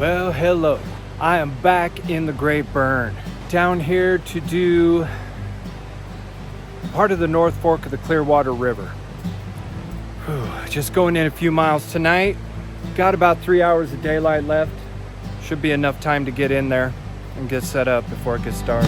Well, hello. I am back in the Great Burn, down here to do part of the North Fork of the Clearwater River. Just going in a few miles tonight. Got about 3 hours of daylight left. Should be enough time to get in there and get set up before it gets dark.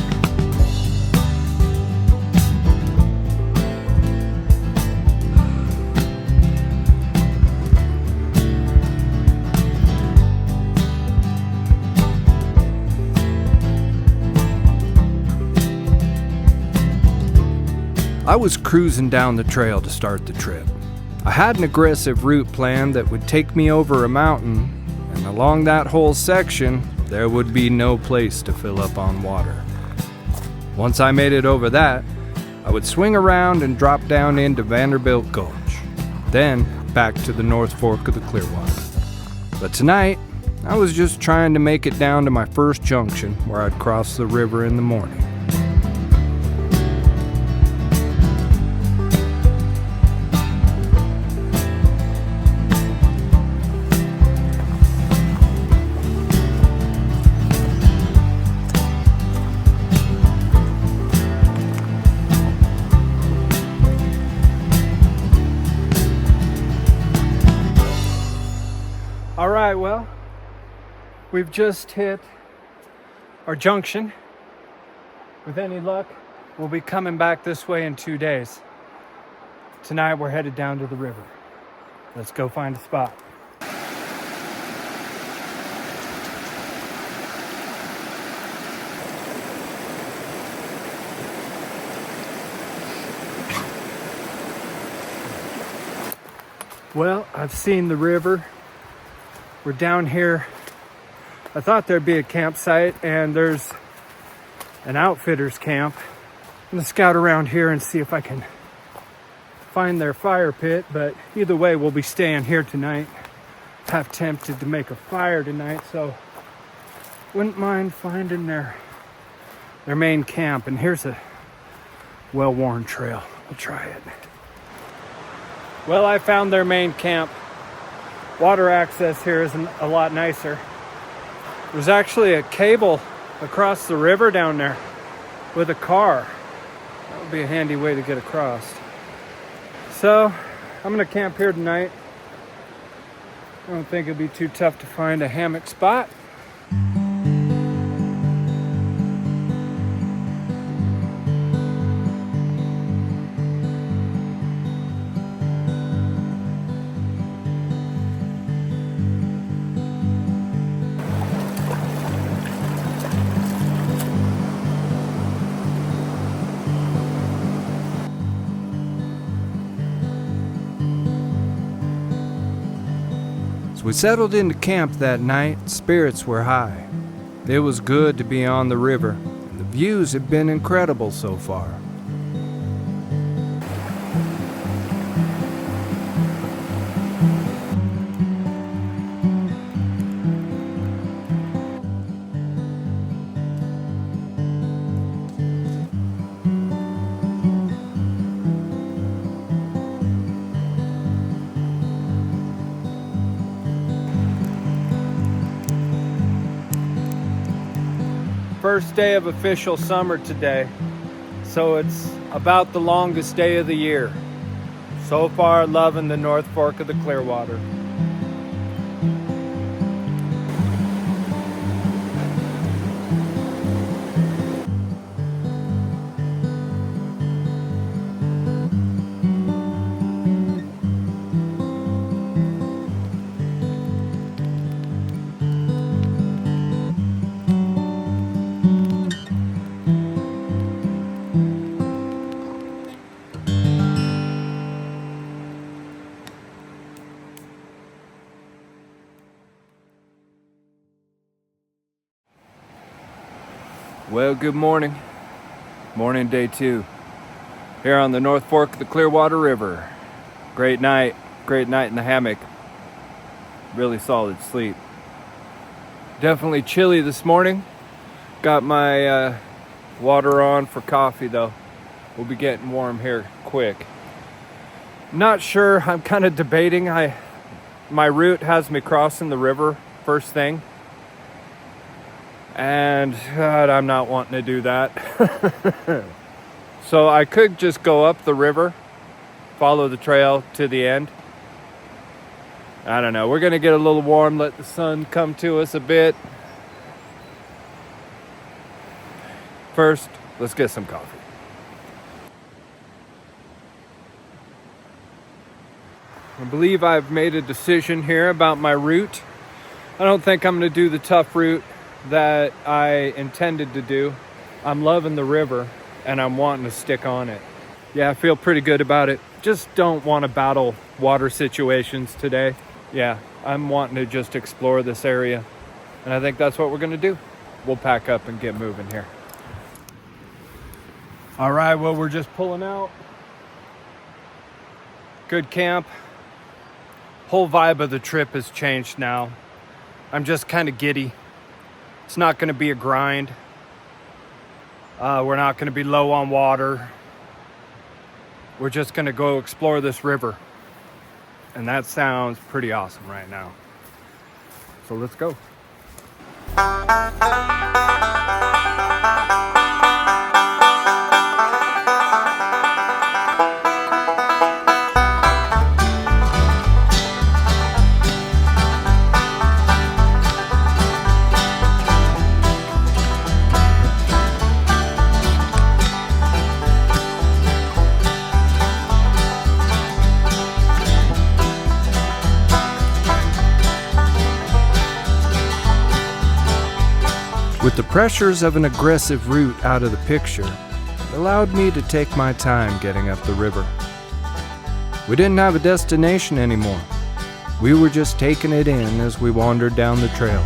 I was cruising down the trail to start the trip. I had an aggressive route plan that would take me over a mountain, and along that whole section, there would be no place to fill up on water. Once I made it over that, I would swing around and drop down into Vanderbilt Gulch, then back to the North Fork of the Clearwater. But tonight, I was just trying to make it down to my first junction where I'd cross the river in the morning. All right, well, we've just hit our junction. With any luck, we'll be coming back this way in 2 days. Tonight, we're headed down to the river. Let's go find a spot. Well, I've seen the river. We're down here. I thought there'd be a campsite, and there's an outfitter's camp. I'm gonna scout around here and see if I can find their fire pit, but either way, we'll be staying here tonight. Half tempted to make a fire tonight, so wouldn't mind finding their main camp. And here's a well-worn trail. We'll try it. Well, I found their main camp. Water access here isn't a lot nicer. There's actually a cable across the river down there with a car. That would be a handy way to get across. So I'm gonna camp here tonight. I don't think it'd be too tough to find a hammock spot. As we settled into camp that night, spirits were high. It was good to be on the river, and the views have been incredible so far. First day of official summer today, so it's about the longest day of the year. So far, loving the North Fork of the Clearwater. Well, good morning. Morning day 2. Here on the North Fork of the Clearwater River. Great night in the hammock. Really solid sleep. Definitely chilly this morning. Got my water on for coffee though. We'll be getting warm here quick. Not sure, I'm kind of debating. My route has me crossing the river first thing, And God, I'm not wanting to do that. So I could just go up the river, follow the trail to the end. I don't know. We're going to get a little warm, let the sun come to us a bit. First, let's get some coffee. I believe I've made a decision here about my route. I don't think I'm going to do the tough route that I intended to do. I'm loving the river and I'm wanting to stick on it. Yeah, I feel pretty good about it. Just don't want to battle water situations today. Yeah, I'm wanting to just explore this area. And I think that's what we're going to do. We'll pack up and get moving here. All right, well, we're just pulling out. Good camp. Whole vibe of the trip has changed now. I'm just kind of giddy. It's not going to be a grind. We're not going to be low on water. We're just going to go explore this river. And that sounds pretty awesome right now. So let's go. With the pressures of an aggressive route out of the picture, it allowed me to take my time getting up the river. We didn't have a destination anymore. We were just taking it in as we wandered down the trail.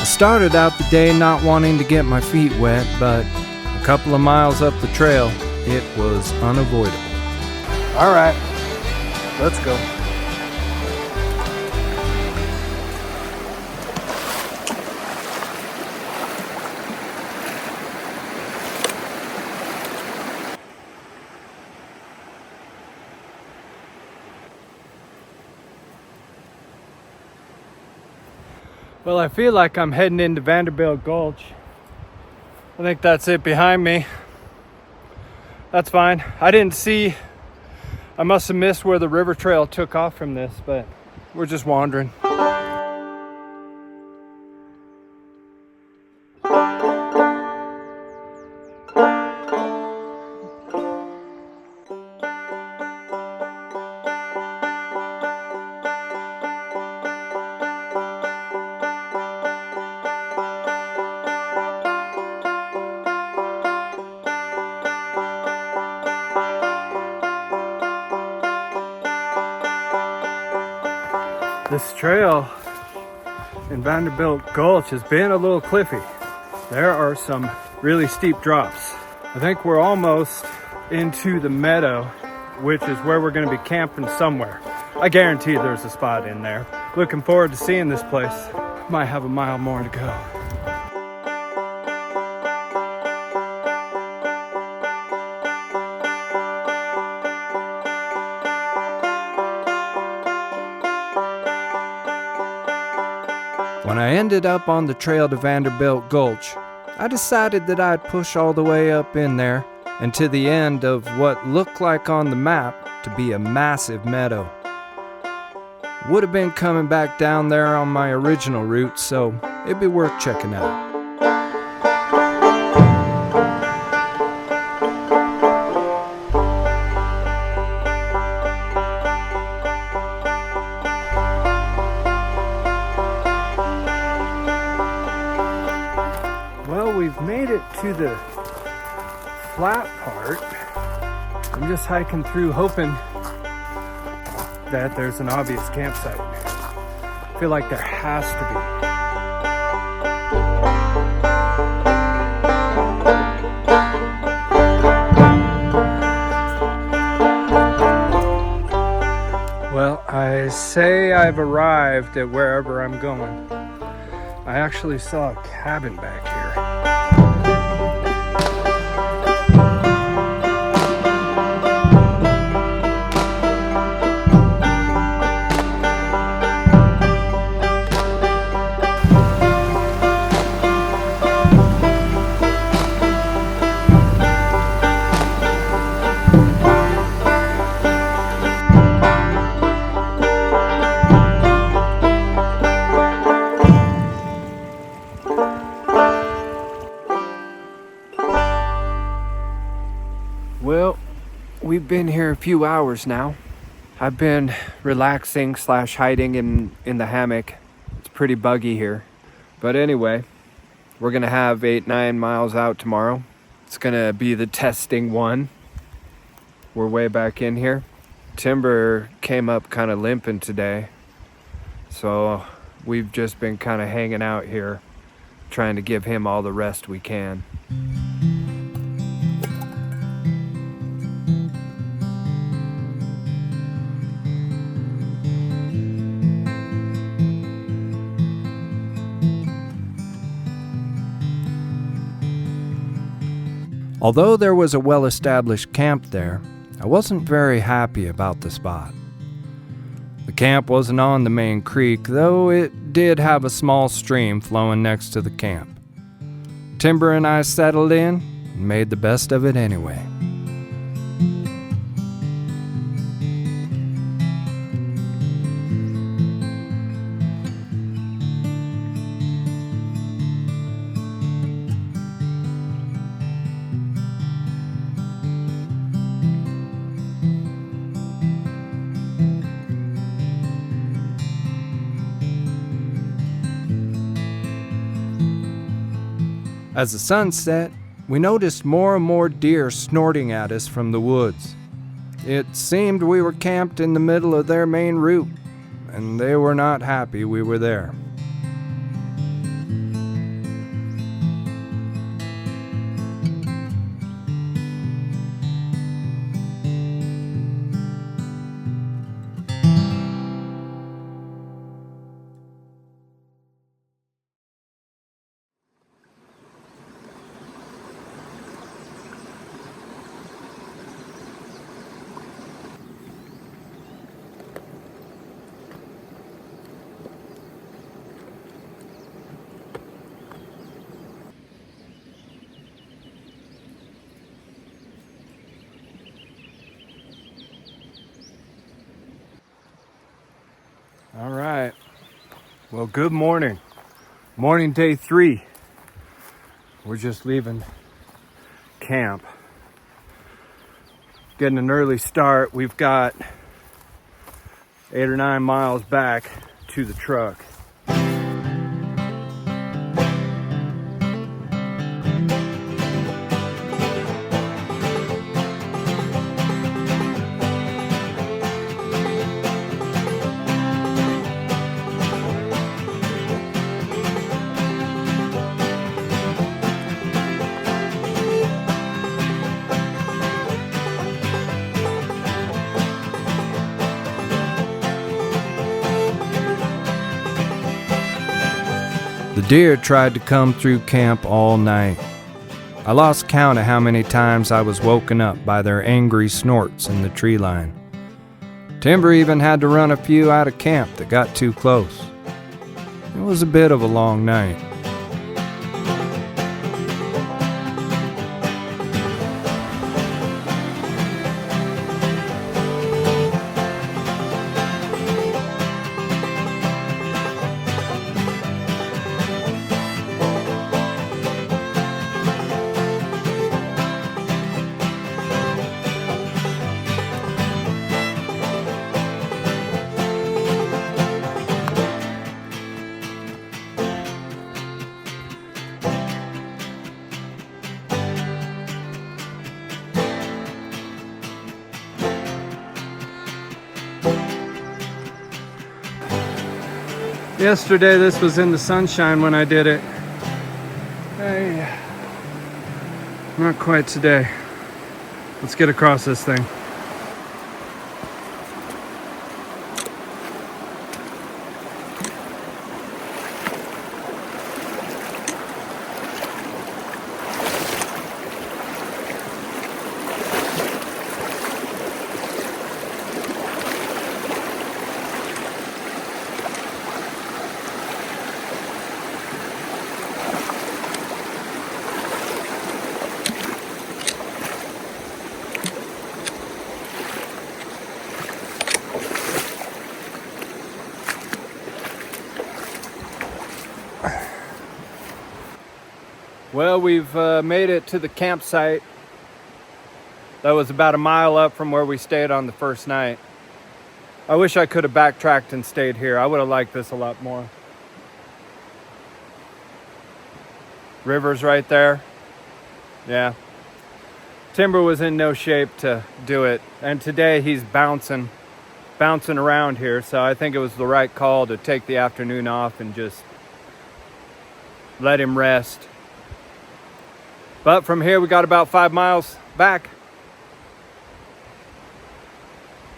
Started out the day not wanting to get my feet wet, but a couple of miles up the trail, it was unavoidable. All right, let's go. Well, I feel like I'm heading into Vanderbilt Gulch. I think that's it behind me. That's fine. I must have missed where the river trail took off from this, but we're just wandering. This trail in Vanderbilt Gulch has been a little cliffy. There are some really steep drops. I think we're almost into the meadow, which is where we're going to be camping somewhere. I guarantee there's a spot in there. Looking forward to seeing this place. Might have a mile more to go. When I ended up on the trail to Vanderbilt Gulch, I decided that I'd push all the way up in there and to the end of what looked like on the map to be a massive meadow. Would have been coming back down there on my original route, so it'd be worth checking out. We've made it to the flat part. I'm just hiking through hoping that there's an obvious campsite. I feel like there has to be. say I've arrived at wherever I'm going. I actually saw a cabin back here. Well, we've been here a few hours now. I've been relaxing / hiding in the hammock. It's pretty buggy here. But anyway, we're gonna have 8-9 miles out tomorrow. It's gonna be the testing one. We're way back in here. Timber came up kind of limping today. So we've just been kind of hanging out here, trying to give him all the rest we can. Although there was a well-established camp there, I wasn't very happy about the spot. The camp wasn't on the main creek, though it did have a small stream flowing next to the camp. Timber and I settled in and made the best of it anyway. As the sun set, we noticed more and more deer snorting at us from the woods. It seemed we were camped in the middle of their main route, and they were not happy we were there. All right. Well, good morning. Morning day 3. We're just leaving camp. Getting an early start. We've got 8 or 9 miles back to the truck. The deer tried to come through camp all night. I lost count of how many times I was woken up by their angry snorts in the tree line. Timber even had to run a few out of camp that got too close. It was a bit of a long night. Yesterday this was in the sunshine when I did it. Hey, not quite today. Let's get across this thing. Well, we've made it to the campsite. That was about a mile up from where we stayed on the first night. I wish I could have backtracked and stayed here. I would have liked this a lot more. River's right there. Yeah. Timber was in no shape to do it. And today he's bouncing around here. So I think it was the right call to take the afternoon off and just let him rest. But from here we got about 5 miles back.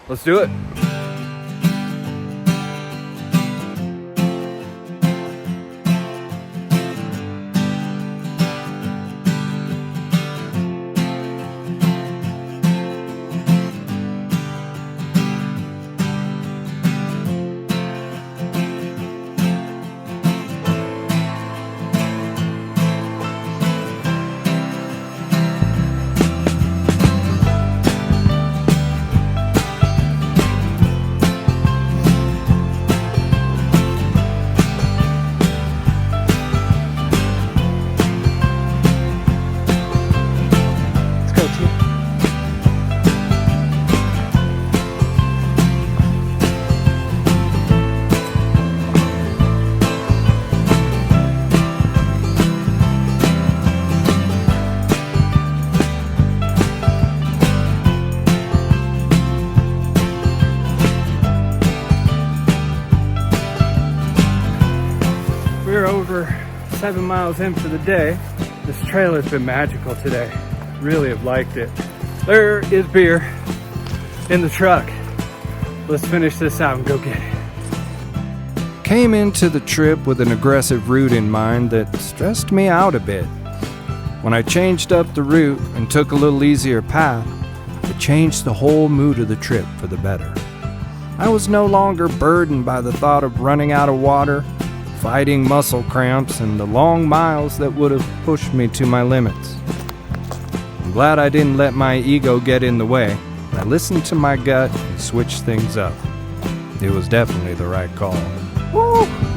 Let's do it. We're over 7 miles in for the day. This trail has been magical today. Really have liked it. There is beer in the truck. Let's finish this out and go get it. Came into the trip with an aggressive route in mind that stressed me out a bit. When I changed up the route and took a little easier path, it changed the whole mood of the trip for the better. I was no longer burdened by the thought of running out of water, fighting muscle cramps, and the long miles that would have pushed me to my limits. I'm glad I didn't let my ego get in the way. I listened to my gut and switched things up. It was definitely the right call. Woo!